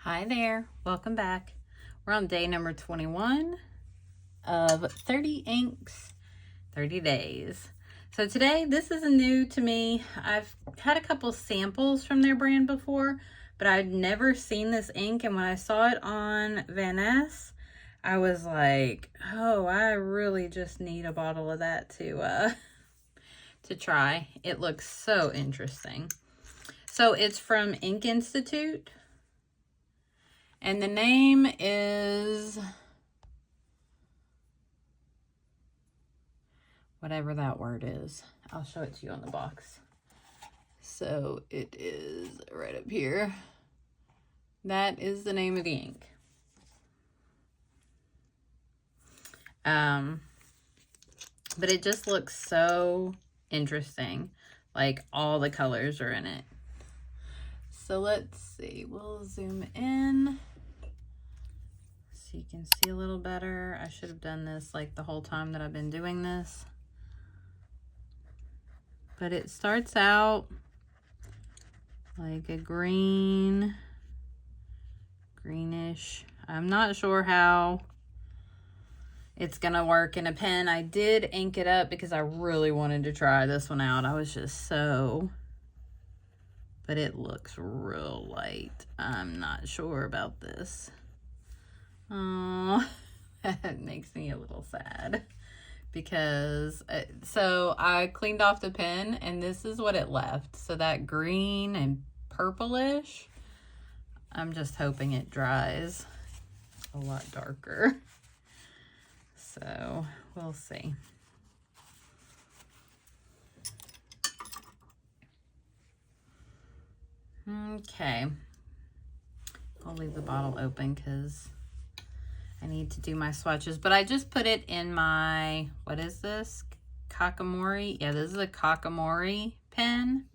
Hi there, welcome back. We're on day number 21 of 30 inks, 30 days. So today, this is new to me. I've had a couple samples from their brand before, but I'd never seen this ink, and when I saw it on Van Ness, I was like, oh, I really just need a bottle of that to try. It looks so interesting. So it's from Ink Institute. And the name is whatever that word is. I'll show it to you on the box. So it is right up here. That is the name of the ink. But it just looks so interesting. Like all the colors are in it. So let's see, we'll zoom in so you can see a little better. I should have done this like the whole time that I've been doing this. But it starts out like a greenish. I'm not sure how it's gonna work in a pen. I did ink it up because I really wanted to try this one out. I was just so... But it looks real light. I'm not sure about this. Oh, that makes me a little sad. Because, so I cleaned off the pen and this is what it left. So that green and purplish, I'm just hoping it dries a lot darker. So we'll see. Okay, I'll leave the bottle open because I need to do my swatches, but I just put it in my, what is this? Kakamori? Yeah, this is a Kakamori pen,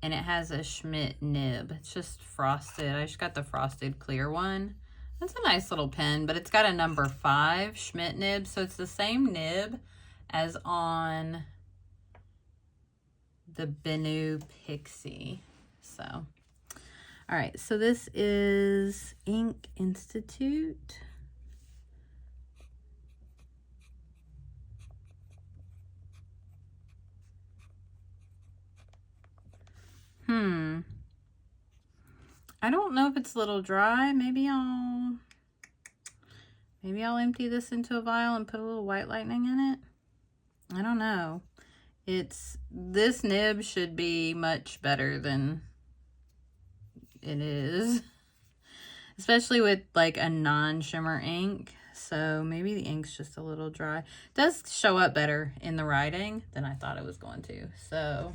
and it has a Schmidt nib. It's just frosted. I just got the frosted clear one. It's a nice little pen, but it's got a number 5 Schmidt nib, so it's the same nib as on the Benu Pixie. So, all right, so this is Ink Institute. I don't know if it's a little dry. Maybe I'll empty this into a vial and put a little white lightning in it. I don't know. This nib should be much better than it is, especially with like a non-shimmer ink. So maybe the ink's just a little dry. It does show up better in the writing than I thought it was going to. So,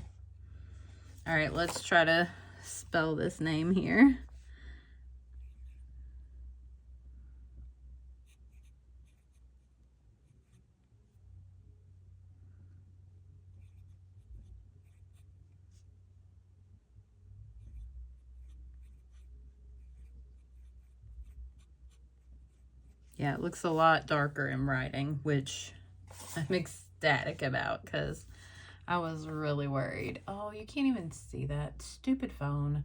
all right, let's try to spell this name here. Yeah, it looks a lot darker in writing, which I'm ecstatic about because I was really worried. Oh, you can't even see that. Stupid phone.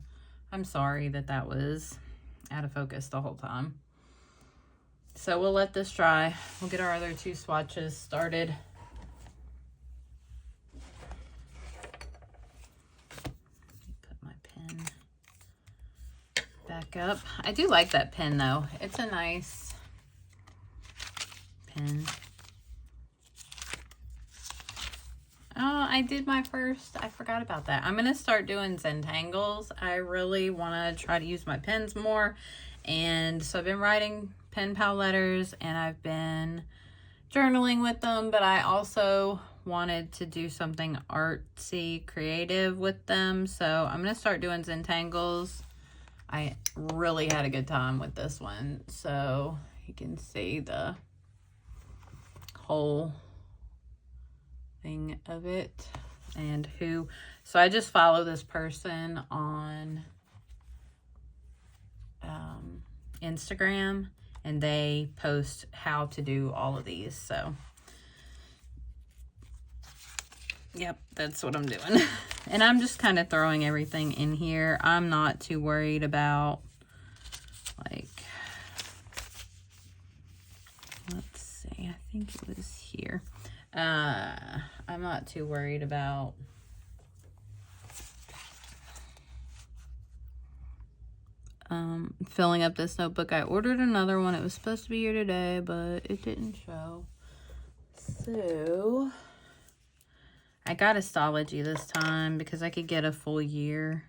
I'm sorry that was out of focus the whole time. So we'll let this dry. We'll get our other 2 swatches started. Put my pen back up. I do like that pen though. It's a nice pen. Oh, I did my first. I forgot about that. I'm going to start doing Zentangles. I really want to try to use my pens more. And so I've been writing pen pal letters and I've been journaling with them, but I also wanted to do something artsy, creative with them. So I'm going to start doing Zentangles. I really had a good time with this one. So you can see the whole thing of it and who. So I just follow this person on Instagram and they post how to do all of these. So yep, that's what I'm doing. And I'm just kind of throwing everything in here. I'm not too worried about like, let's see, I think it was here. I'm not too worried about filling up this notebook. I ordered another one. It was supposed to be here today, but it didn't show. So I got Astrology this time because I could get a full year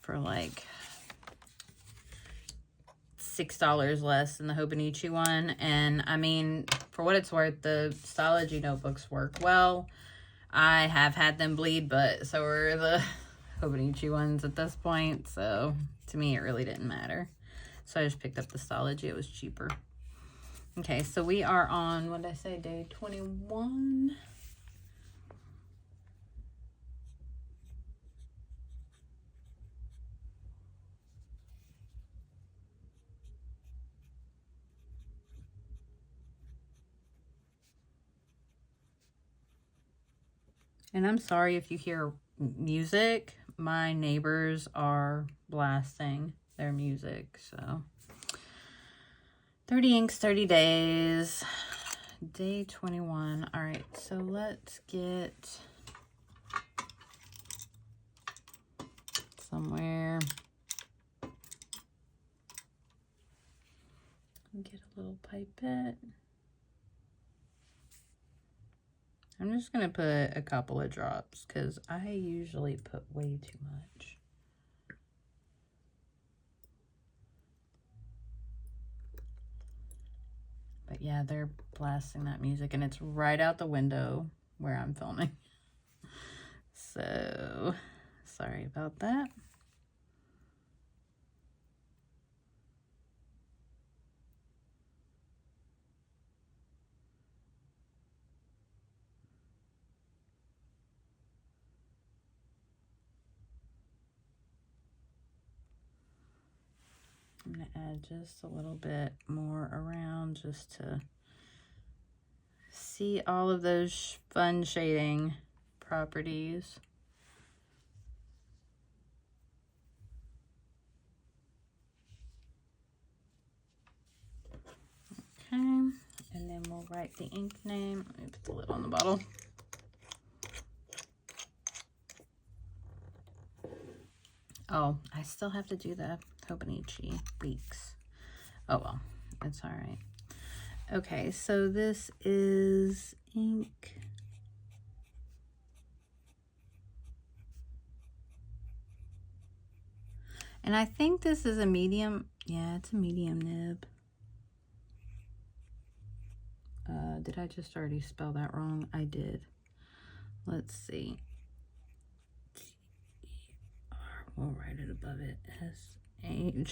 for like $6 less than the Hobonichi one. And I mean, for what it's worth, the Astrology notebooks work well. I have had them bleed, but so are the Hobonichi ones at this point. So to me, it really didn't matter. So I just picked up the Astrology. It was cheaper. Okay, so we are on, what did I say, day 21? And I'm sorry if you hear music. My neighbors are blasting their music, so 30 inks, 30 days, day 21. All right, so let's get somewhere. Get a little pipette. I'm just going to put a couple of drops because I usually put way too much. But yeah, they're blasting that music and it's right out the window where I'm filming. So, sorry about that. I'm going to add just a little bit more around just to see all of those fun shading properties. Okay, and then we'll write the ink name. Let me put the lid on the bottle. Oh, I still have to do the Hobonichi weeks. Oh well, it's all right. Okay, so this is ink. And I think this is a medium. Yeah, it's a medium nib. Did I just already spell that wrong? I did. Let's see. We'll write it above it. SHUINANDONG.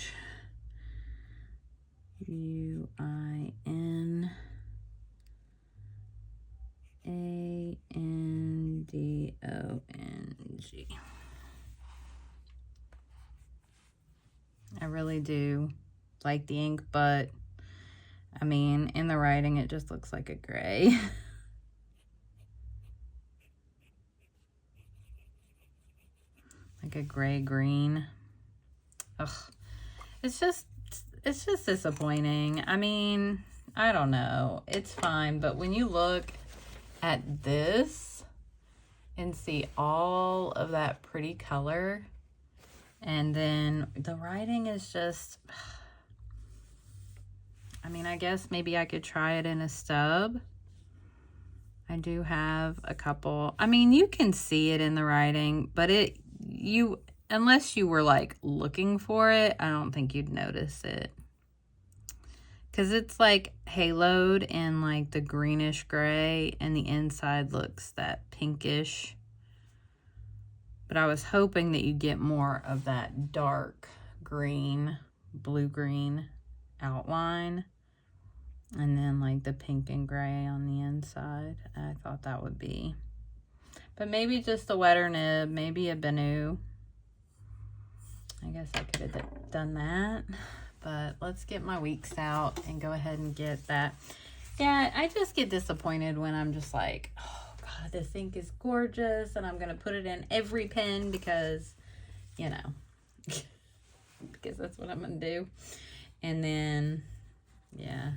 I really do like the ink, but I mean, in the writing, it just looks like a gray. Like a gray-green. Ugh. It's just disappointing. I mean, I don't know. It's fine, but when you look at this and see all of that pretty color, and then the writing is just, I mean, I guess maybe I could try it in a stub. I do have a couple. I mean, you can see it in the writing, but unless you were like looking for it, I don't think you'd notice it. Because it's like haloed in like the greenish gray, and the inside looks that pinkish. But I was hoping that you get more of that dark green, blue-green outline. And then like the pink and gray on the inside. I thought that would be. But maybe just a wetter nib, maybe a Benu. I guess I could have done that. But let's get my weeks out and go ahead and get that. Yeah, I just get disappointed when I'm just like, oh God, this ink is gorgeous. And I'm going to put it in every pen because, you know. because that's what I'm going to do. And then, yeah,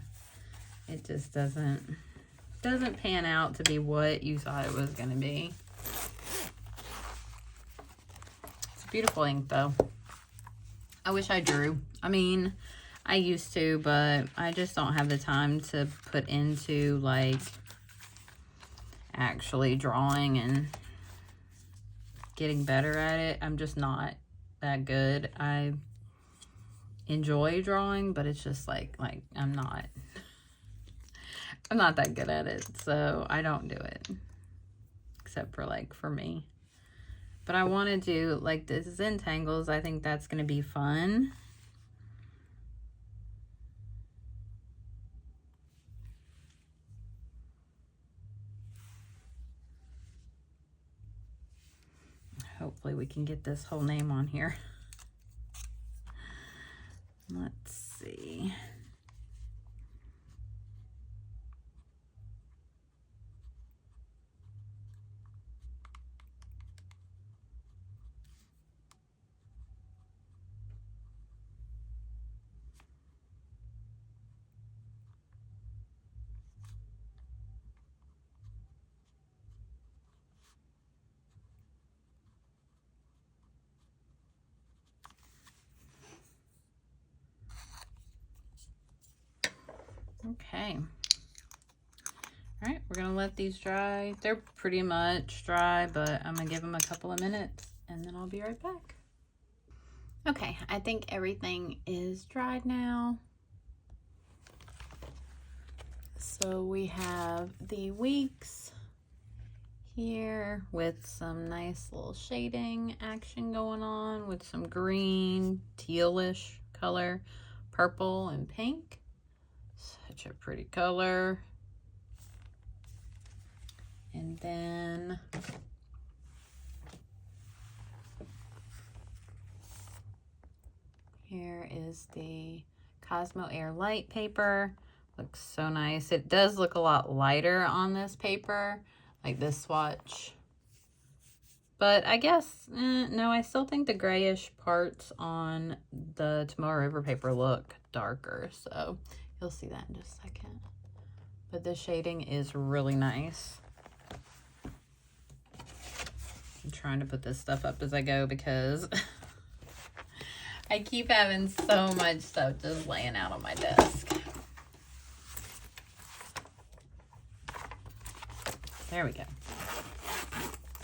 it just doesn't pan out to be what you thought it was going to be. It's beautiful ink, though. I wish I drew. I mean, I used to, but I just don't have the time to put into, like, actually drawing and getting better at it. I'm just not that good. I enjoy drawing, but it's just like I'm not that good at it, so I don't do it, except for like for me. But I want to do like this Zentangles. I think that's going to be fun. Hopefully we can get this whole name on here. Let's see. Okay. All right, we're gonna let these dry. They're pretty much dry, but I'm gonna give them a couple of minutes and then I'll be right back. Okay, I think everything is dried now. So we have the weeks here with some nice little shading action going on with some green, tealish color, purple and pink. Such a pretty color. And then here is the Cosmo Air Light paper. Looks so nice. It does look a lot lighter on this paper, like this swatch. But I guess, no, I still think the grayish parts on the Tomorrow River paper look darker. So you'll see that in just a second. But the shading is really nice. I'm trying to put this stuff up as I go because I keep having so much stuff just laying out on my desk. There we go.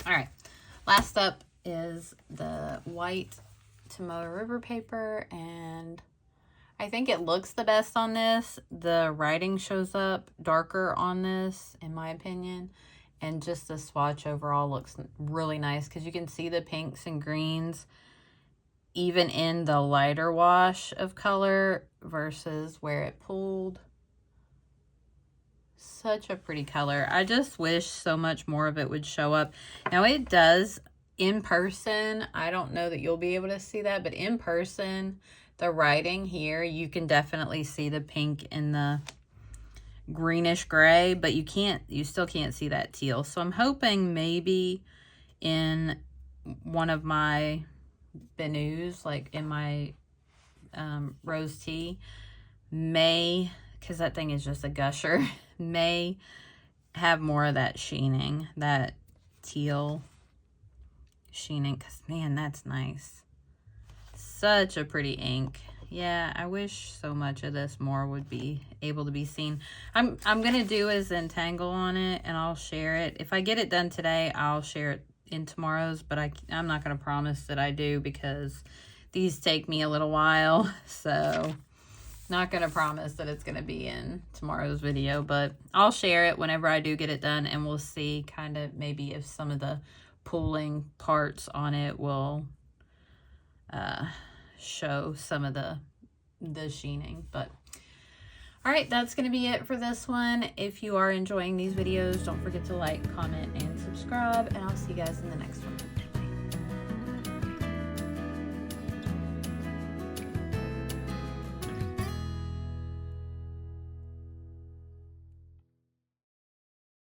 All right. Last up is the white Tomorrow River paper, and I think it looks the best on this. The writing shows up darker on this, in my opinion, and just the swatch overall looks really nice because you can see the pinks and greens even in the lighter wash of color versus where it pulled. Such a pretty color. I just wish so much more of it would show up. Now it does in person. I don't know that you'll be able to see that, but in person, the writing here, you can definitely see the pink and the greenish gray, but you still can't see that teal. So I'm hoping maybe in one of my Benus, like in my rose tea, may, because that thing is just a gusher, may have more of that sheening, that teal sheening, because man, that's nice. Such a pretty ink. Yeah, I wish so much of this more would be able to be seen. I'm gonna do a Zentangle on it and I'll share it. If I get it done today, I'll share it in tomorrow's, but I'm not gonna promise that I do because these take me a little while, so not gonna promise that it's gonna be in tomorrow's video, but I'll share it whenever I do get it done, and we'll see kind of maybe if some of the pooling parts on it will show some of the sheening. But all right, that's going to be it for this one. If you are enjoying these videos, don't forget to like, comment, and subscribe, and I'll see you guys in the next one.